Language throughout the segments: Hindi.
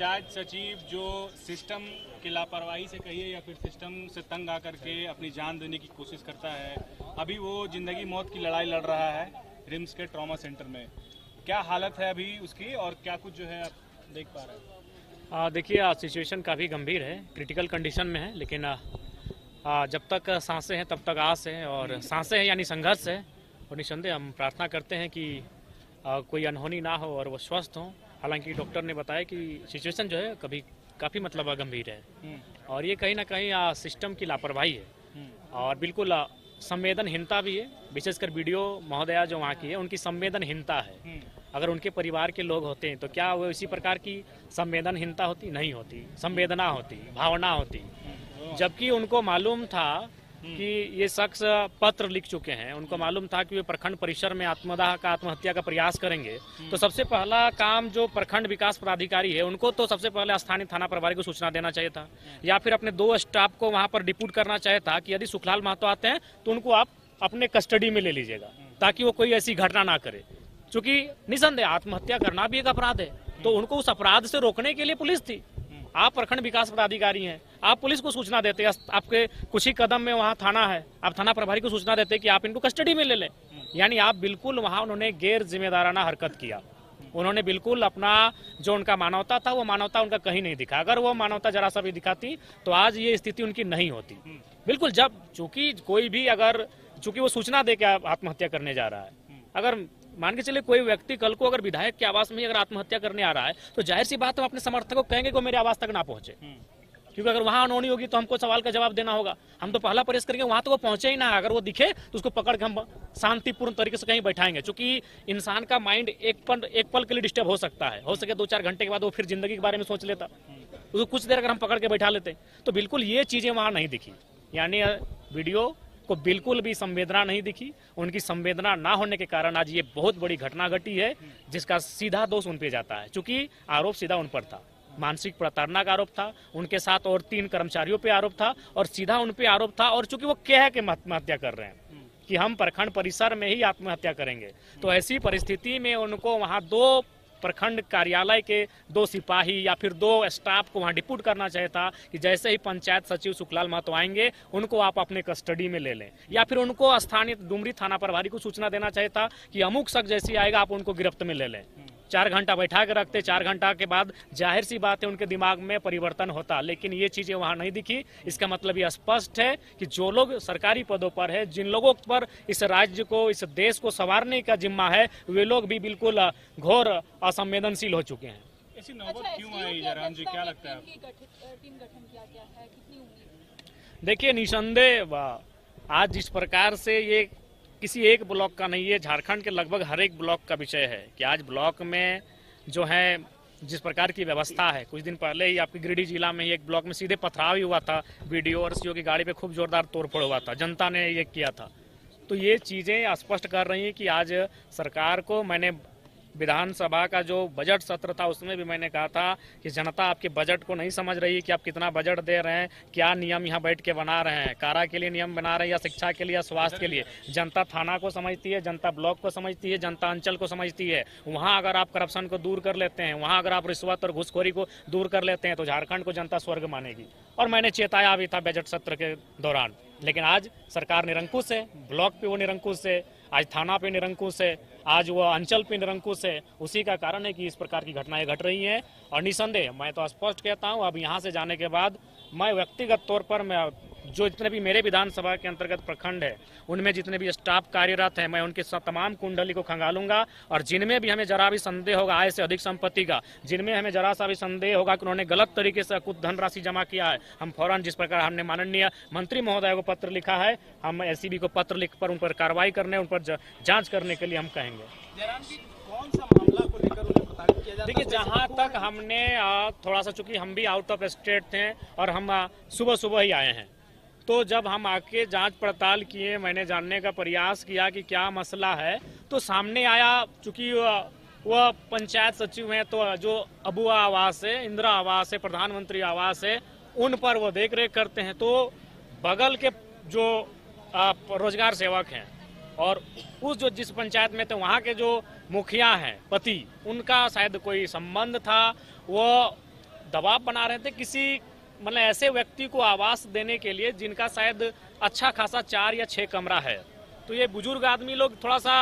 पंचायत सचिव जो सिस्टम की लापरवाही से कहिए या फिर सिस्टम से तंग आकर के अपनी जान देने की कोशिश करता है, अभी वो जिंदगी मौत की लड़ाई लड़ रहा है रिम्स के ट्रॉमा सेंटर में। क्या हालत है अभी उसकी और क्या कुछ जो है आप देख पा रहे हैं? देखिए, सिचुएशन काफ़ी गंभीर है, क्रिटिकल कंडीशन में है, लेकिन जब तक सांसें हैं तब तक आस है, और सांसें हैं यानी संघर्ष है। और निसंदेह हम प्रार्थना करते हैं कि कोई अनहोनी ना हो और वो स्वस्थ हों। हालांकि डॉक्टर ने बताया कि सिचुएशन जो है काफ़ी मतलब गंभीर है, और ये कहीं ना कहीं सिस्टम की लापरवाही है और बिल्कुल संवेदनहीनता भी है। विशेषकर वीडियो महोदया जो वहाँ की है, उनकी संवेदनहीनता है। अगर उनके परिवार के लोग होते हैं तो क्या वो इसी प्रकार की संवेदनहीनता होती? नहीं होती, संवेदना होती, भावना होती। जबकि उनको मालूम था कि ये शख्स पत्र लिख चुके हैं, उनको मालूम था कि वे प्रखंड परिसर में आत्महत्या का प्रयास करेंगे, तो सबसे पहला काम जो प्रखंड विकास पदाधिकारी है, उनको तो सबसे पहले स्थानीय थाना प्रभारी को सूचना देना चाहिए था, या फिर अपने 2 स्टाफ को वहां पर डिप्यूट करना चाहिए था कि यदि सुखलाल महतो आते हैं तो उनको आप अपने कस्टडी में ले लीजिएगा, ताकि वो कोई ऐसी घटना ना करे। क्योंकि निसंदेह आत्महत्या करना भी एक अपराध है, तो उनको उस अपराध से रोकने के लिए पुलिस थी। आप प्रखंड विकास पदाधिकारी हैं, आप पुलिस को सूचना देते, आपके कुछ ही कदम में वहाँ थाना है, आप थाना प्रभारी को सूचना देते कि आप इनको कस्टडी में ले लें। यानी आप बिल्कुल वहाँ उन्होंने गैर जिम्मेदाराना हरकत किया। उन्होंने बिल्कुल अपना जो उनका मानवता था, वो मानवता उनका कहीं नहीं दिखा। अगर वो मानवता जरा सा भी दिखाती तो आज ये स्थिति उनकी नहीं होती। बिल्कुल, जब चूंकि वो सूचना दे के आत्महत्या करने जा रहा है, अगर मान के चलिए कोई व्यक्ति कल को अगर विधायक के आवास में अगर आत्महत्या करने आ रहा है, तो जाहिर सी बात हम अपने समर्थकों को कहेंगे कि वो मेरे आवास तक ना पहुंचे, क्योंकि अगर वहां अनहोनी होगी तो हमको सवाल का जवाब देना होगा। हम तो पहला प्रयास करेंगे वहां तो वो पहुंचे ही ना, अगर वो दिखे तो उसको पकड़ के हम शांतिपूर्ण तरीके से कहीं बैठाएंगे। क्योंकि इंसान का माइंड एक पल के लिए डिस्टर्ब हो सकता है, हो सके 2-4 घंटे के बाद वो फिर जिंदगी के बारे में सोच लेता, उसको कुछ देर अगर हम पकड़ के बैठा लेते तो बिल्कुल ये चीजें वहां नहीं दिखी। यानी वीडियो को बिल्कुल भी संवेदना नहीं दिखी। उनकी संवेदना ना होने के कारण आज ये बहुत बड़ी घटना घटी है, जिसका सीधा दोष उन पे जाता है। चूंकि आरोप सीधा उन पर था, मानसिक प्रताड़ना का आरोप था, उनके साथ और 3 कर्मचारियों पे आरोप था, और सीधा उन पे आरोप था। और चूंकि वो कह के आत्महत्या कर रहे हैं कि हम प्रखंड परिसर में ही आत्महत्या करेंगे, तो ऐसी परिस्थिति में उनको वहां 2 प्रखंड कार्यालय के 2 सिपाही या फिर 2 स्टाफ को वहां डिप्यूट करना चाहिए था कि जैसे ही पंचायत सचिव सुखलाल महतो आएंगे उनको आप अपने कस्टडी में ले लें, या फिर उनको स्थानीय डुमरी थाना प्रभारी को सूचना देना चाहिए था कि अमुक शख्स जैसे आएगा आप उनको गिरफ्त में ले लें। 4 घंटा बैठा के रखते, 4 घंटा के बाद जाहिर सी बात है उनके दिमाग में परिवर्तन होता, लेकिन ये चीजें वहां नहीं दिखी। इसका मतलब ये स्पष्ट है कि जो लोग सरकारी पदों पर है, जिन लोगों पर इस राज्य को, इस देश को संवारने का जिम्मा है, वे लोग भी बिल्कुल घोर असंवेदनशील हो चुके हैं। ऐसी नौबत क्यों आई जयराम जी, क्या लगता है आपको? टीम गठन किया गया है, कितनी उम्मीद? देखिए, निसंदेह आज जिस प्रकार से ये किसी एक ब्लॉक का नहीं है, झारखंड के लगभग हर एक ब्लॉक का विषय है कि आज ब्लॉक में जो है जिस प्रकार की व्यवस्था है। कुछ दिन पहले ही आपकी गिरिडीह जिला में ही एक ब्लॉक में सीधे पथराव ही हुआ था, वीडियो और सीओ की गाड़ी पे खूब जोरदार तोड़फोड़ हुआ था, जनता ने ये किया था। तो ये चीजें स्पष्ट कर रही हैं कि आज सरकार को, मैंने विधानसभा का जो बजट सत्र था उसमें भी मैंने कहा था कि जनता आपके बजट को नहीं समझ रही है कि आप कितना बजट दे रहे हैं, क्या नियम यहाँ बैठ के बना रहे हैं, कारा के लिए नियम बना रहे हैं या शिक्षा के लिए या स्वास्थ्य के लिए। जनता थाना को समझती है, जनता ब्लॉक को समझती है, जनता अंचल को समझती है। वहाँ अगर आप करप्शन को दूर कर लेते हैं, वहाँ अगर आप रिश्वत और घूसखोरी को दूर कर लेते हैं तो झारखंड को जनता स्वर्ग मानेगी। और मैंने चेताया भी था बजट सत्र के दौरान, लेकिन आज सरकार निरंकुश है, ब्लॉक पे वो निरंकुश है, आज थाना पे निरंकुश है, आज वो अंचल पे निरंकुश है। उसी का कारण है कि इस प्रकार की घटनाएं घट रही हैं। और निसंदेह मैं तो स्पष्ट कहता हूं, अब यहाँ से जाने के बाद मैं व्यक्तिगत तौर पर मैं जो जितने भी मेरे विधानसभा के अंतर्गत प्रखंड है, उनमें जितने भी स्टाफ कार्यरत हैं, मैं उनके तमाम कुंडली को खंगालूंगा। और जिनमें भी हमें जरा भी संदेह होगा आय से अधिक संपत्ति का, जिनमें हमें जरा सा भी संदेह होगा कि उन्होंने गलत तरीके से कुछ धनराशि जमा किया है, हम फौरन, जिस प्रकार हमने माननीय मंत्री महोदय को पत्र लिखा है, हम एसीबी को पत्र लिख पर उन पर कार्रवाई करने, उन पर जांच करने के लिए हम कहेंगे। कौन सा मामला को लेकर उन्हें प्रताड़ित किया जाता है? देखिए, जहाँ तक हमने थोड़ा सा, चूंकि हम भी आउट ऑफ स्टेट थे और हम सुबह ही आए हैं, तो जब हम आके जांच पड़ताल किए, मैंने जानने का प्रयास किया कि क्या मसला है, तो सामने आया, चूंकि वह पंचायत सचिव हैं, तो जो अबुआ आवास है, इंदिरा आवास है, प्रधानमंत्री आवास है, उन पर वो देख रेख करते हैं। तो बगल के जो रोजगार सेवक हैं और उस जो जिस पंचायत में थे वहाँ के जो मुखिया हैं पति, उनका शायद कोई संबंध था। वो दबाव बना रहे थे किसी मतलब ऐसे व्यक्ति को आवास देने के लिए जिनका शायद अच्छा खासा 4 या 6 कमरा है। तो ये बुजुर्ग आदमी लोग थोड़ा सा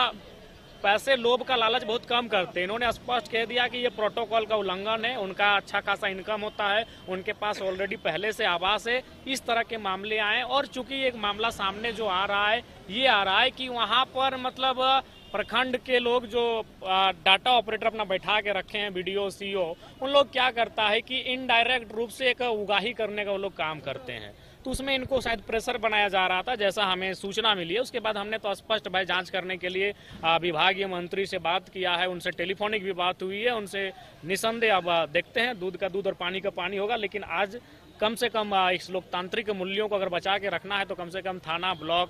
पैसे लोभ का लालच बहुत कम करते हैं। इन्होंने स्पष्ट कह दिया कि ये प्रोटोकॉल का उल्लंघन है, उनका अच्छा खासा इनकम होता है, उनके पास ऑलरेडी पहले से आवास है। इस तरह के मामले आए और चूंकि एक मामला सामने जो आ रहा है ये आ रहा है कि वहाँ पर मतलब प्रखंड के लोग जो डाटा ऑपरेटर अपना बैठा के रखे हैं बीडीओ सीईओ, उन लोग क्या करता है कि इनडायरेक्ट रूप से एक उगाही करने का वो लोग काम करते हैं। तो उसमें इनको शायद प्रेशर बनाया जा रहा था, जैसा हमें सूचना मिली है। उसके बाद हमने तो स्पष्ट भाई जांच करने के लिए विभागीय मंत्री से बात किया है, उनसे टेलीफोनिक भी बात हुई है, उनसे निसंदेह अब देखते हैं, दूध का दूध और पानी का पानी होगा। लेकिन आज कम से कम इस लोकतांत्रिक मूल्यों को अगर बचा के रखना है तो कम से कम थाना, ब्लॉक,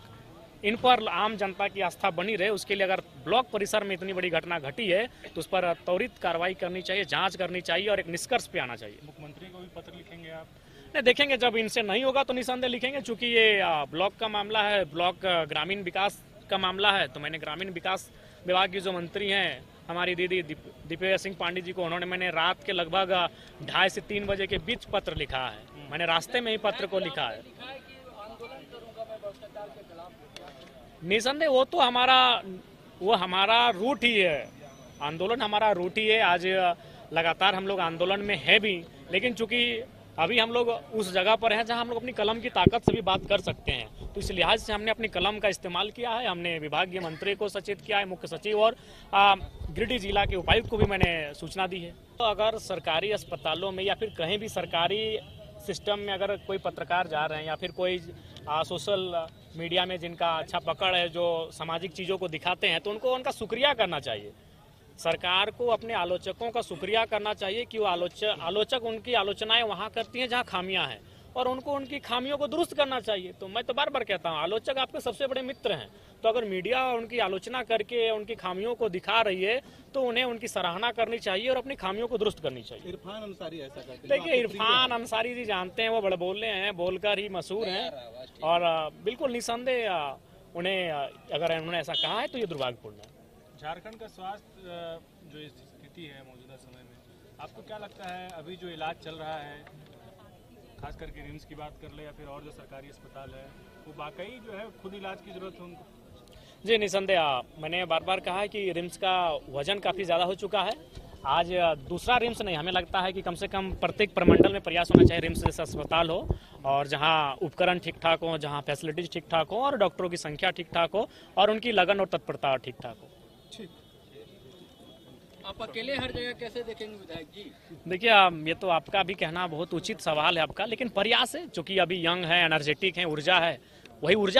इन पर आम जनता की आस्था बनी रहे, उसके लिए अगर ब्लॉक परिसर में इतनी बड़ी घटना घटी है तो उस पर त्वरित कार्रवाई करनी चाहिए, जांच करनी चाहिए और एक निष्कर्ष पे आना चाहिए। मुख्यमंत्री को भी पत्र लिखेंगे आप? नहीं, देखेंगे जब इनसे नहीं होगा तो निसंदेह लिखेंगे। चूंकि ये ब्लॉक का मामला है, ब्लॉक ग्रामीण विकास का मामला है, तो मैंने ग्रामीण विकास विभाग की जो मंत्री हैं हमारी दीदी दिव्या सिंह पांडे जी को, उन्होंने मैंने रात के लगभग 2:30 से 3 बजे के बीच पत्र लिखा है। मैंने रास्ते में ही पत्र को लिखा है। निसंदेह वो हमारा रूट ही है, आंदोलन हमारा रूट ही है। आज लगातार हम लोग आंदोलन में है भी, लेकिन चूंकि अभी हम लोग उस जगह पर हैं जहां हम लोग अपनी कलम की ताकत से भी बात कर सकते हैं, तो इस लिहाज से हमने अपनी कलम का इस्तेमाल किया है। हमने विभागीय मंत्री को सचेत किया है, मुख्य सचिव और गिरिडीह जिला के उपायुक्त को भी मैंने सूचना दी है। तो अगर सरकारी अस्पतालों में या फिर कहीं भी सरकारी सिस्टम में अगर कोई पत्रकार जा रहे हैं या फिर कोई सोशल मीडिया में जिनका अच्छा पकड़ है, जो सामाजिक चीज़ों को दिखाते हैं, तो उनको उनका शुक्रिया करना चाहिए। सरकार को अपने आलोचकों का शुक्रिया करना चाहिए कि वो आलोचक उनकी आलोचनाएं वहां करती हैं जहां खामियां हैं, और उनको उनकी खामियों को दुरुस्त करना चाहिए। तो मैं तो बार बार कहता हूं, आलोचक आपके सबसे बड़े मित्र हैं। तो अगर मीडिया उनकी आलोचना करके उनकी खामियों को दिखा रही है तो उन्हें उनकी सराहना करनी चाहिए और अपनी खामियों को दुरुस्त करनी चाहिए। इरफान अंसारी ऐसा करते हैं। देखिए, इरफान अंसारी जी जानते हैं, वो बड़े बोले हैं, बोलकर ही मशहूर हैं, और बिल्कुल निसंदेह उन्हें अगर उन्होंने ऐसा कहा है तो ये दुर्भाग्यपूर्ण है। झारखंड का स्वास्थ्य जो स्थिति है मौजूदा समय में, आपको क्या लगता है अभी जो इलाज चल रहा है, खास करके रिम्स की बात कर ले या फिर और जो सरकारी अस्पताल है, वो वाकई जो है खुद इलाज की जरूरत है उनको? जी निसंदेह, मैंने बार बार कहा है कि रिम्स का वजन काफ़ी ज़्यादा हो चुका है। आज दूसरा रिम्स नहीं, हमें लगता है कि कम से कम प्रत्येक प्रमंडल में प्रयास होना चाहिए रिम्स जैसा अस्पताल हो, और जहां उपकरण ठीक ठाक हो, जहां फैसिलिटीज ठीक ठाक हो और डॉक्टरों की संख्या ठीक ठाक हो और उनकी लगन और तत्परता ठीक ठाक हो। आप अकेले हर जगह कैसे देखेंगे विधायक जी? देखिए, ये तो आपका भी कहना बहुत उचित सवाल है आपका, लेकिन प्रयास है, चूंकि अभी यंग है, एनर्जेटिक है, ऊर्जा है, वही ऊर्जा है